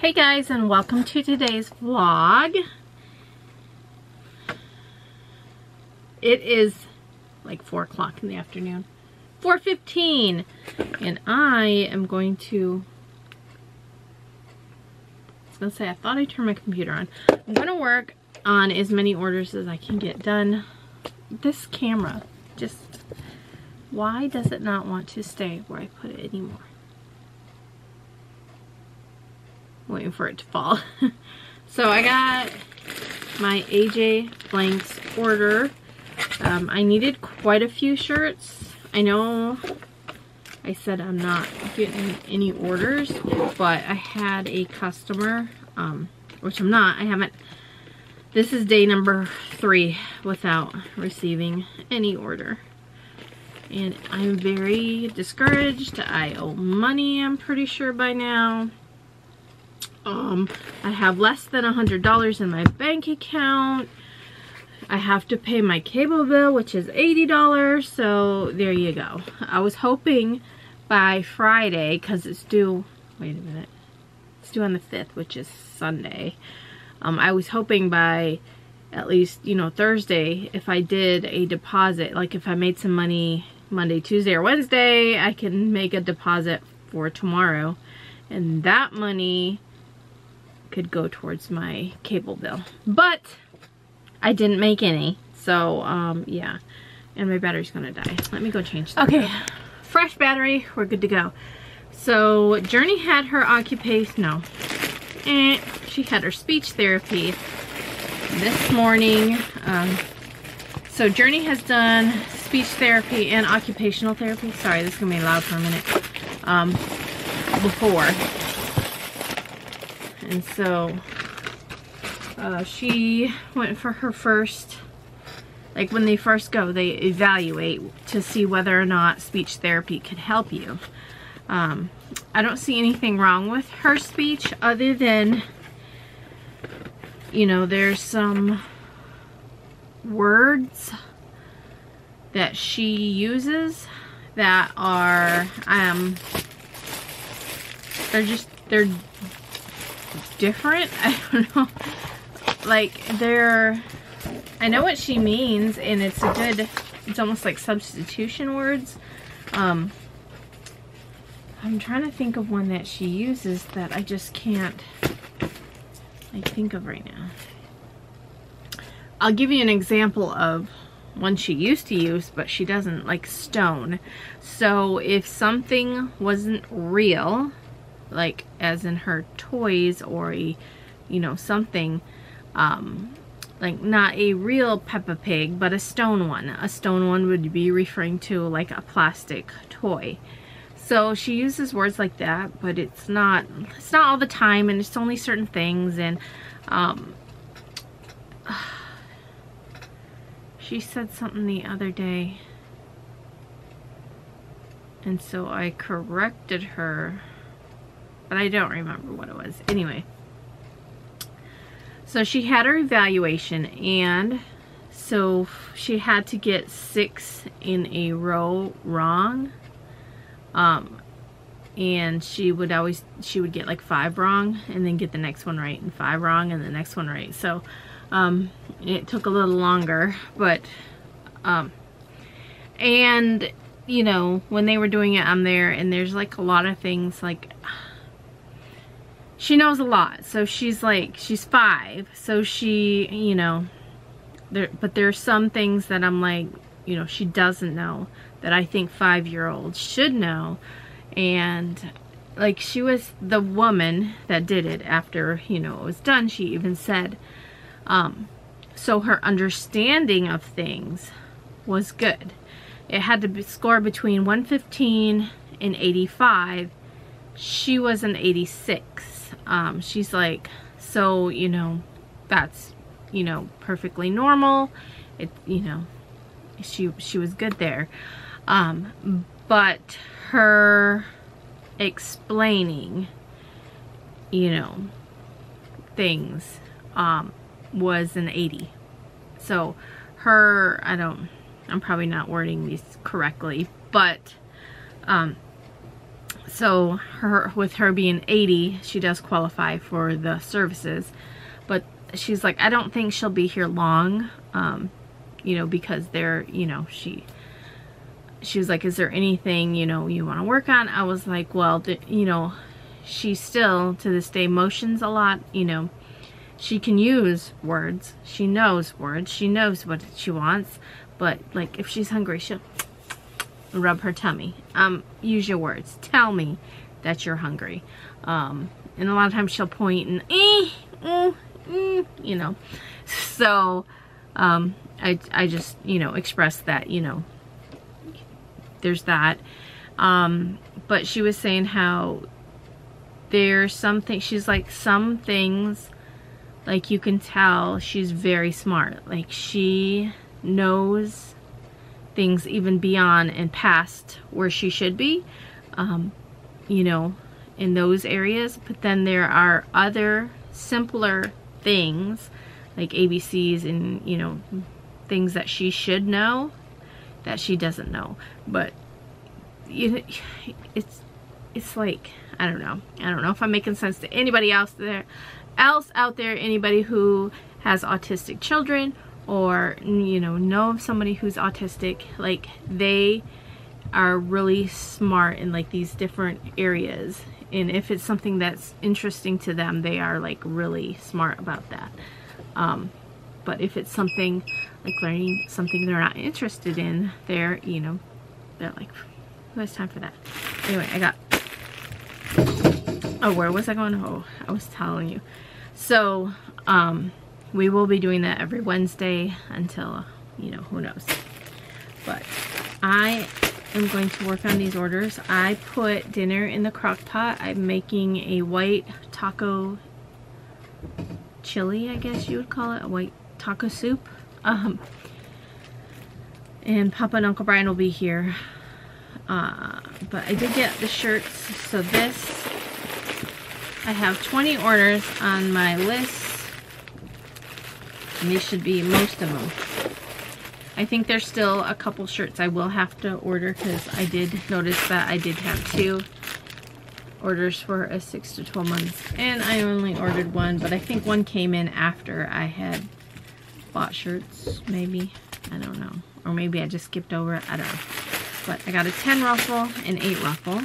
Hey guys, and welcome to today's vlog. It is like 4 o'clock in the afternoon, 4:15, and I am going to, I thought I turned my computer on. I'm going to work on as many orders as I can get done. This camera, just, why does it not want to stay where I put it anymore? Waiting for it to fall. So I got my AJ Blanks order. I needed quite a few shirts. I know I said I'm not getting any orders, but I had a customer, which I'm not. I haven't. This is day number 3 without receiving any order. And I'm very discouraged. I owe money, I'm pretty sure by now. I have less than $100 in my bank account. I have to pay my cable bill, which is $80, so there you go. I was hoping by Friday, because it's due, wait a minute, it's due on the 5th, which is Sunday. I was hoping by at least, Thursday, if I did a deposit, like if I made some money Monday, Tuesday, or Wednesday, I can make a deposit for tomorrow, and that money could go towards my cable bill, but I didn't make any, so yeah, and my battery's gonna die. Let me go change that. Okay, fresh battery, we're good to go. So Journey had her occupation, she had her speech therapy this morning. So Journey has done speech therapy and occupational therapy. Sorry, this is gonna be loud for a minute. Before. And so she went for her first, like when they first go, they evaluate to see whether or not speech therapy could help you. I don't see anything wrong with her speech other than, there's some words that she uses that are, they're different. I don't know, like I know what she means, and it's almost like substitution words. I'm trying to think of one that she uses that I just can't think of right now. I'll give you an example of one she used to use, but she doesn't, like stone. So if something wasn't real, like as in her toys or something, like not a real Peppa Pig, but a stone one. A stone one would be referring to like a plastic toy. So she uses words like that, but it's not all the time, and it's only certain things. And she said something the other day, and so I corrected her, but I don't remember what it was. Anyway, so she had her evaluation, and so she had to get 6 in a row wrong. And she would get like 5 wrong, and then get the next one right, and 5 wrong, and the next one right. So it took a little longer, but and when they were doing it, I'm there, and there's like a lot of things, like she knows a lot. So she's 5, so she, but there's some things that I'm like, she doesn't know that I think 5-year-olds should know. And like, she was the woman that did it after, it was done. She even said, so her understanding of things was good. It had to score between 115 and 85. She was an 86. She's like, so, that's, perfectly normal. It, she was good there. But her explaining, things, was an 80. So her, I'm probably not wording these correctly, but, So with her being 80, she does qualify for the services. But she's like, I don't think she'll be here long, you know, because they're, you know, she was like, is there anything, you know, you want to work on? I was like, well, you know, she still to this day motions a lot, you know. She can use words, she knows words, she knows what she wants, but like if she's hungry, she'll rub her tummy. Use your words, tell me that you're hungry. And a lot of times she'll point and you know. So I just, you know, express that, you know, there's that. But she was saying how there's something, she's like, some things, like you can tell she's very smart. Like she knows things even beyond and past where she should be, you know, in those areas. But then there are other simpler things like ABCs and, you know, things that she should know that she doesn't know. But you know, it's like, I don't know if I'm making sense to anybody else out there, anybody who has autistic children or, you know of somebody who's autistic. Like they are really smart in like these different areas, and if it's something that's interesting to them, they are like really smart about that. But if it's something like learning something they're not interested in, they're, you know, they're like, who has time for that? Anyway, I got, oh, where was I going? Oh, I was telling you. So we will be doing that every Wednesday until, you know, who knows. But I am going to work on these orders. I put dinner in the crock pot. I'm making a white taco chili, I guess you would call it, a white taco soup. And Papa and Uncle Brian will be here. But I did get the shirts. So this, I have 20 orders on my list, and these should be most of them. I think there's still a couple shirts I will have to order, because I did notice that I did have 2 orders for a 6 to 12 months, and I only ordered 1, but I think 1 came in after I had bought shirts, maybe. I don't know. Or maybe I just skipped over it. I don't know. But I got a 10 ruffle and 8 ruffle.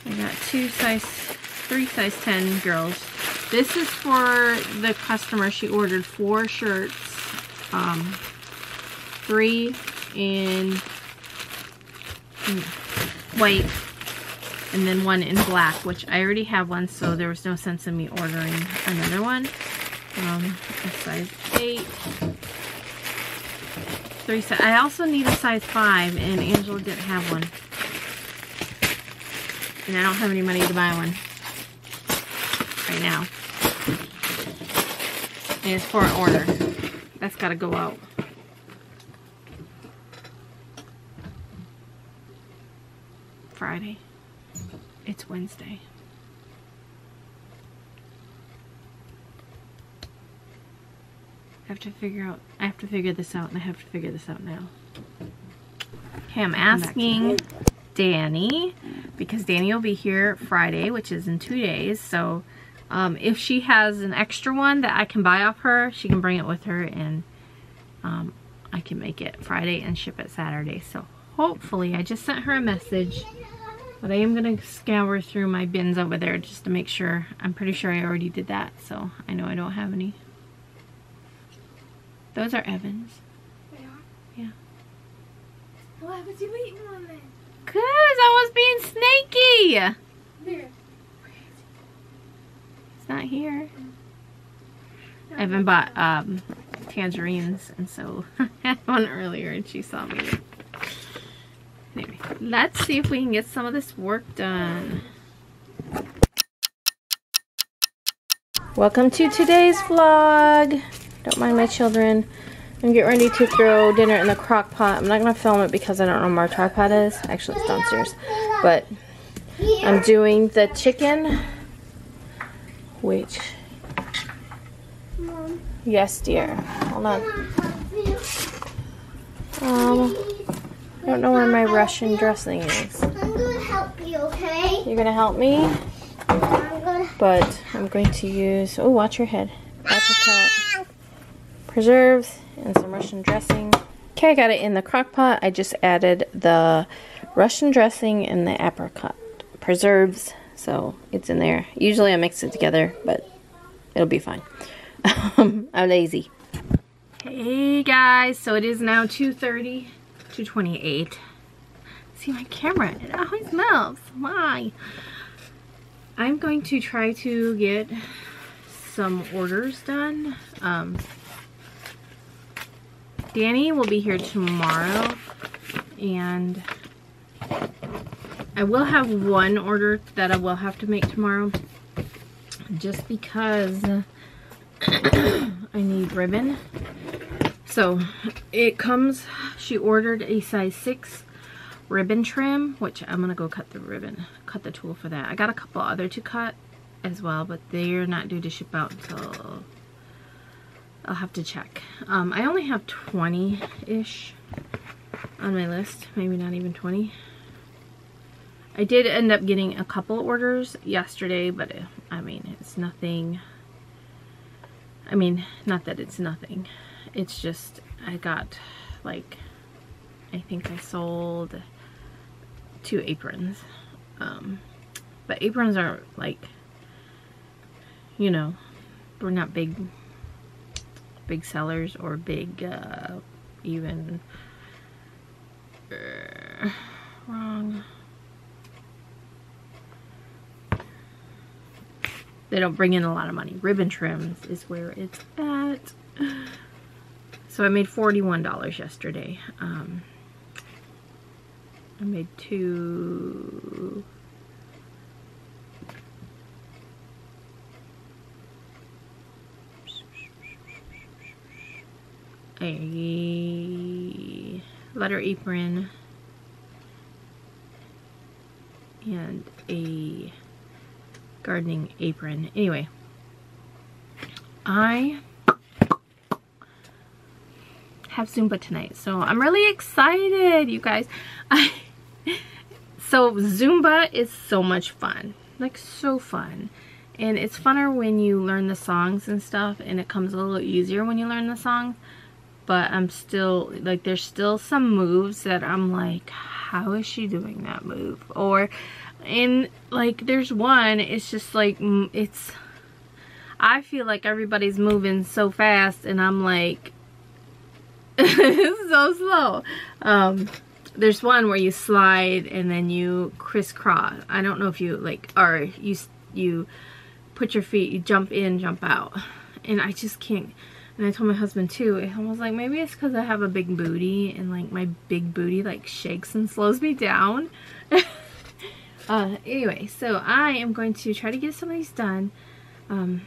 I got 3 size 10 girls. This is for the customer. She ordered 4 shirts. 3 in white and then 1 in black, which I already have one, so there was no sense in me ordering another one. A size 8. I also need a size 5, and Angela didn't have one. And I don't have any money to buy one right now. And it's for an order. That's got to go out. Friday. It's Wednesday. I have to figure this out, and I have to figure this out now. Okay, I'm asking Dani, because Dani will be here Friday, which is in 2 days. So if she has an extra one that I can buy off her, she can bring it with her, and I can make it Friday and ship it Saturday. So hopefully, I just sent her a message, but I am going to scour through my bins over there just to make sure. I'm pretty sure I already did that, so I know I don't have any. Those are Evan's. They are? Yeah. Why was you eating one then? 'Cause I was being snaky. There. It's not here. Evan bought tangerines, and so I had one earlier, and she saw me. Anyway, let's see if we can get some of this work done. Welcome to today's vlog. Don't mind my children. I'm getting ready to throw dinner in the crock pot. I'm not going to film it because I don't know where my tripod is. Actually, it's downstairs. But I'm doing the chicken, which... Mom. Yes, dear. Hold on. I don't know where my Russian dressing is. I'm gonna help you, okay? You're gonna help me, I'm gonna. but I'm going to use, oh, watch your head. Apricot preserves and some Russian dressing. Okay, I got it in the crock pot. I just added the Russian dressing and the apricot preserves, so it's in there. Usually I mix it together, but it'll be fine. I'm lazy. Hey guys, so it is now 2:30, 2:28. See my camera, it always moves. Why? I'm going to try to get some orders done. Dani will be here tomorrow, and I will have one order that I will have to make tomorrow, just because I need ribbon. So it comes, she ordered a size 6 ribbon trim, which I'm gonna go cut the ribbon, cut the tool for that. I got a couple other to cut as well, but they're not due to ship out until, I'll have to check. I only have 20-ish on my list, maybe not even 20. I did end up getting a couple orders yesterday, but I mean, it's nothing. I mean, not that it's nothing. It's just, I got, like, I think I sold 2 aprons. But aprons are, like, you know, we're not big sellers or big, even, wrong. They don't bring in a lot of money. Ribbon trims is where it's at. So I made $41 yesterday. I made 2. A letter apron and a gardening apron. Anyway, I have Zumba tonight, so I'm really excited, you guys. So Zumba is so much fun, like so fun, and it's funner when you learn the songs and stuff, and it comes a little easier when you learn the songs. But I'm still, like, there's still some moves that I'm like, how is she doing that move? Or, and like, there's one, it's just like, it's, I feel like everybody's moving so fast, and I'm like, it's so slow. There's one where you slide and then you crisscross. I don't know if you, like, or you put your feet, you jump in, jump out. And I just can't. And I told my husband too, I was like, maybe it's because I have a big booty, and like my big booty like shakes and slows me down. Anyway, so I am going to try to get some of these done. Dani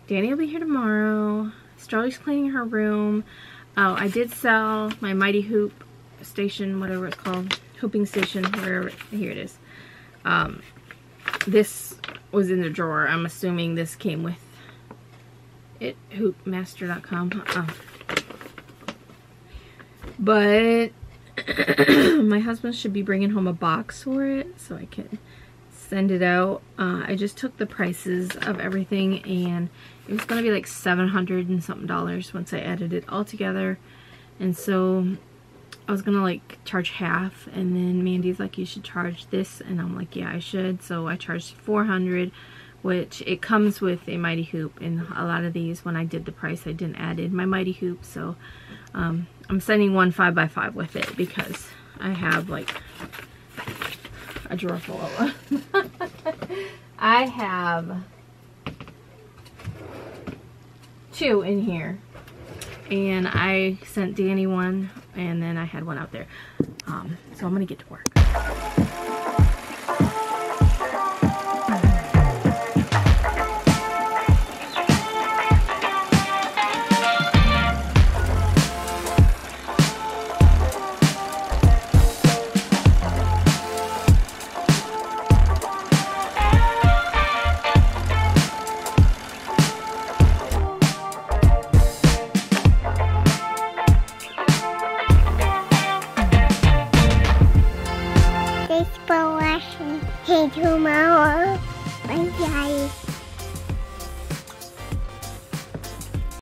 will be here tomorrow. Starly's cleaning her room. Oh, I did sell my Mighty Hoop station, whatever it's called, hooping station, wherever. Here it is. This was in the drawer. I'm assuming this came with it, hoopmaster.com. But my husband should be bringing home a box for it so I can send it out. I just took the prices of everything, and it was gonna be like $700 and something once I added it all together. And so I was gonna like charge half, and then Mandy's like, you should charge this, and I'm like, yeah, I should. So I charged $400, which it comes with a Mighty Hoop. And a lot of these, when I did the price, I didn't add in my Mighty Hoop. So I'm sending one 5x5 with it, because I have like a drawer full of I have 2 in here, and I sent Dani one, and then I had one out there. So I'm gonna get to work. This boy. See you tomorrow. Bye, guys.